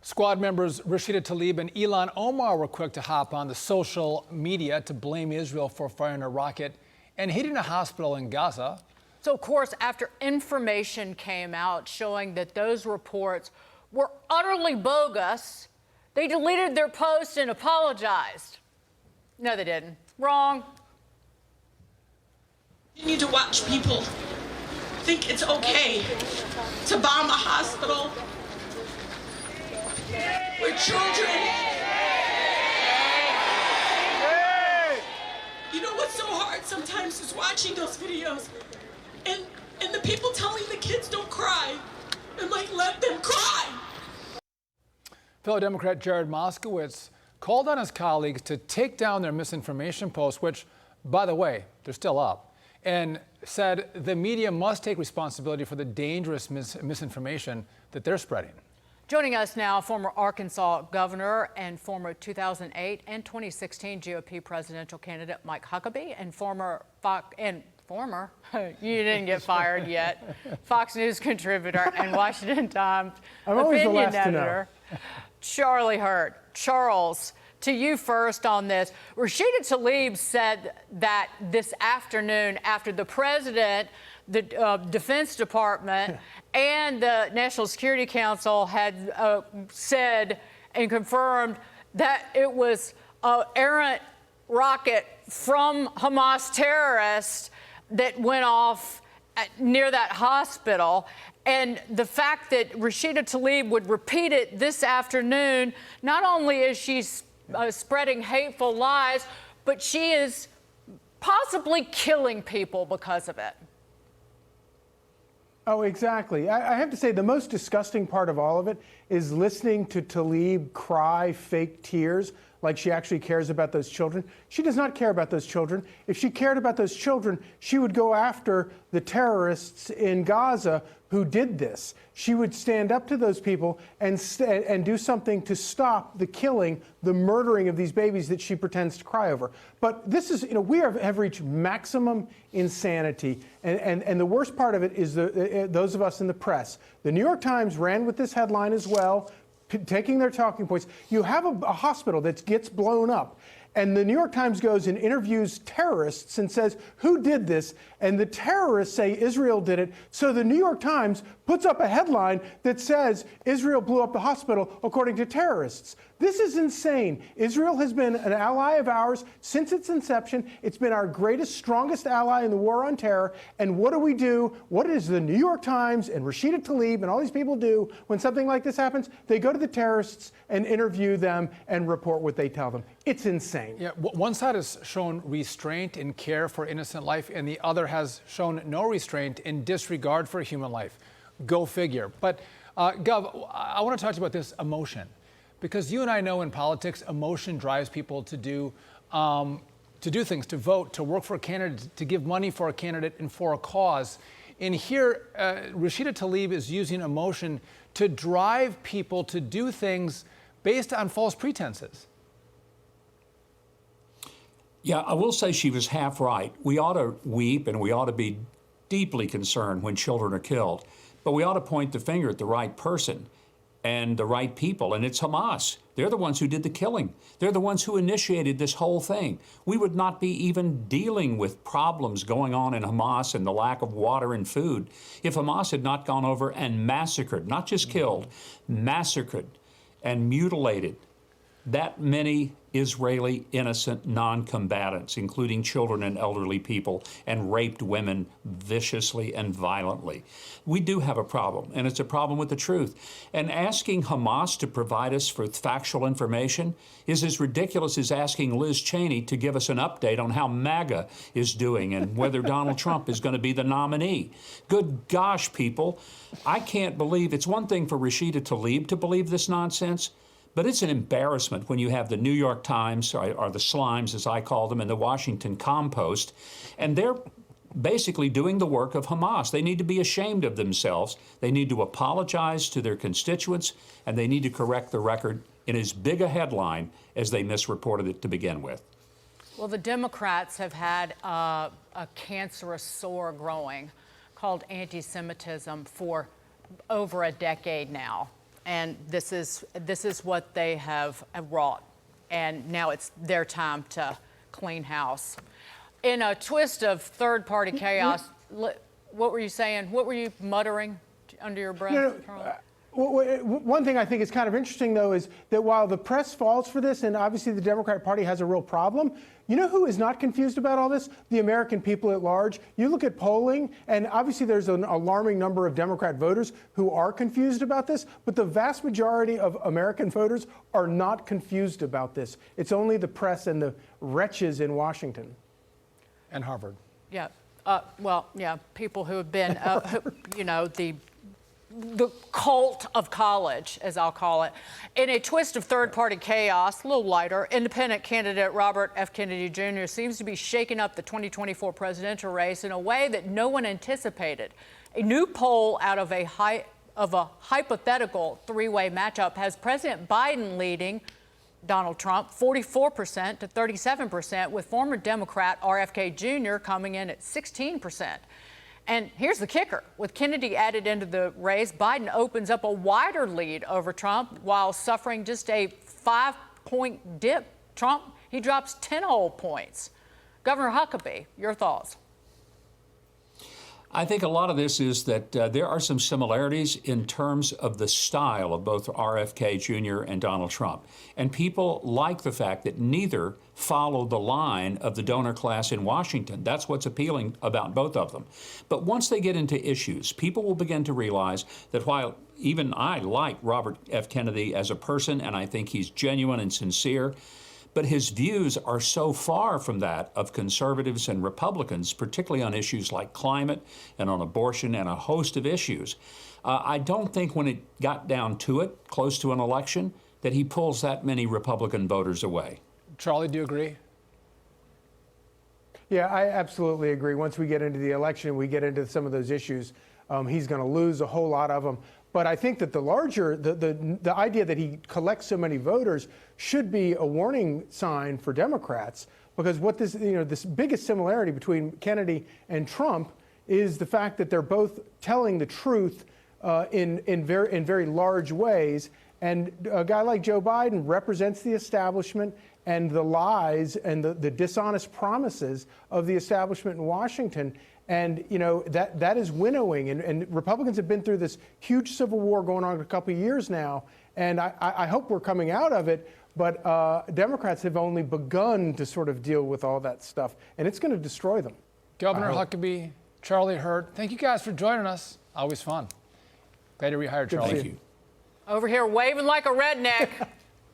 Squad members Rashida Tlaib and Ilan Omar were quick to hop on the social media to blame Israel for firing a rocket and hitting a hospital in Gaza. So, of course, after information came out showing that those reports were utterly bogus, they deleted their post and apologized. No, they didn't. Wrong. You need to watch people think it's okay to bomb a hospital with children. You know what's so hard sometimes is watching those videos and the people telling the kids don't cry. I'm like, let them cry. Fellow Democrat Jared Moskowitz called on his colleagues to take down their misinformation posts, which, by the way, they're still up, and said the media must take responsibility for the dangerous misinformation that they're spreading. Joining us now, former Arkansas governor and former 2008 and 2016 GOP presidential candidate Mike Huckabee and former you didn't get fired yet, Fox News contributor and Washington Times opinion editor, Charlie Hurt. Charles, to you first on this. Rashida Tlaib said that this afternoon, after the president, the Defense Department, and the National Security Council had said and confirmed that it was an errant rocket from Hamas terrorists that went off near that hospital. And the fact that Rashida Tlaib would repeat it this afternoon, not only is she spreading hateful lies, but she is possibly killing people because of it. Oh, exactly. I have to say the most disgusting part of all of it is listening to Tlaib cry fake tears like she actually cares about those children. She does not care about those children. If she cared about those children, she would go after the terrorists in Gaza who did this. She would stand up to those people and do something to stop the killing, the murdering of these babies that she pretends to cry over. But this is, we have reached maximum insanity. And the worst part of it is those of us in the press. The New York Times ran with this headline as well, taking their talking points. You have a hospital that gets blown up, and the New York Times goes and interviews terrorists and says, who did this? And the terrorists say Israel did it. So the New York Times puts up a headline that says Israel blew up the hospital according to terrorists. This is insane. Israel has been an ally of ours since its inception. It's been our greatest, strongest ally in the war on terror. And what do? What does the New York Times and Rashida Tlaib and all these people do when something like this happens? They go to the terrorists and interview them and report what they tell them. It's insane. Yeah, one side has shown restraint and care for innocent life, and the other has shown no restraint in disregard for human life. Go figure. But, Gov, I want to talk to you about this emotion. Because you and I know in politics, emotion drives people to do things, to vote, to work for a candidate, to give money for a candidate and for a cause. And here, Rashida Tlaib is using emotion to drive people to do things based on false pretenses. Yeah, I will say she was half right. We ought to weep and we ought to be deeply concerned when children are killed. But we ought to point the finger at the right person and the right people, and it's Hamas. They're the ones who did the killing. They're the ones who initiated this whole thing. We would not be even dealing with problems going on in Hamas and the lack of water and food if Hamas had not gone over and massacred, not just killed, massacred and mutilated that many Israeli innocent non-combatants, including children and elderly people, and raped women viciously and violently. We do have a problem, and it's a problem with the truth. And asking Hamas to provide us with factual information is as ridiculous as asking Liz Cheney to give us an update on how MAGA is doing and whether Donald Trump is going to be the nominee. Good gosh, people, I can't believe it's one thing for Rashida Tlaib to believe this nonsense, but it's an embarrassment when you have the New York Times, or the Slimes, as I call them, and the Washington Compost, and they're basically doing the work of Hamas. They need to be ashamed of themselves. They need to apologize to their constituents, and they need to correct the record in as big a headline as they misreported it to begin with. Well, the Democrats have had a cancerous sore growing called anti-Semitism for over a decade now. And this is what they have wrought. And now it's their time to clean house. In a twist of third-party chaos, what were you saying? What were you muttering under your breath, Charlie? One thing I think is kind of interesting, though, is that while the press falls for this, and obviously the Democratic Party has a real problem, you know who is not confused about all this? The American people at large. You look at polling, and obviously there's an alarming number of Democrat voters who are confused about this, but the vast majority of American voters are not confused about this. It's only the press and the wretches in Washington. And Harvard. Yeah. Well, yeah, people who have been, you know, the cult of college, as I'll call it. In a twist of third-party chaos, a little lighter, independent candidate Robert F. Kennedy Jr. seems to be shaking up the 2024 presidential race in a way that no one anticipated. A new poll out of a hypothetical three-way matchup has President Biden leading Donald Trump 44% to 37%, with former Democrat RFK Jr. coming in at 16%. And here's the kicker. With Kennedy added into the race, Biden opens up a wider lead over Trump while suffering just a 5-point dip. Trump, he drops 10 whole points. Governor Huckabee, your thoughts? I think a lot of this is that there are some similarities in terms of the style of both RFK Jr. and Donald Trump. And people like the fact that neither follow the line of the donor class in Washington. That's what's appealing about both of them. But once they get into issues, people will begin to realize that while even I like Robert F. Kennedy as a person, and I think he's genuine and sincere, but his views are so far from that of conservatives and Republicans, particularly on issues like climate and on abortion and a host of issues. I don't think when it got down to it, close to an election, that he pulls that many Republican voters away. Charlie, do you agree? Yeah, I absolutely agree. Once we get into the election, we get into some of those issues, he's going to lose a whole lot of them. But I think that the idea that he collects so many voters should be a warning sign for Democrats, because what this biggest similarity between Kennedy and Trump is the fact that they're both telling the truth in very large ways. And a guy like Joe Biden represents the establishment and the lies and the dishonest promises of the establishment in Washington. And, you know, that is winnowing. And Republicans have been through this huge civil war going on a couple of years now. And I hope we're coming out of it. But Democrats have only begun to sort of deal with all that stuff. And it's going to destroy them. Governor Huckabee, Charlie Hurt, thank you guys for joining us. Always fun. Glad to rehire Charlie. Thank you. Over here waving like a redneck.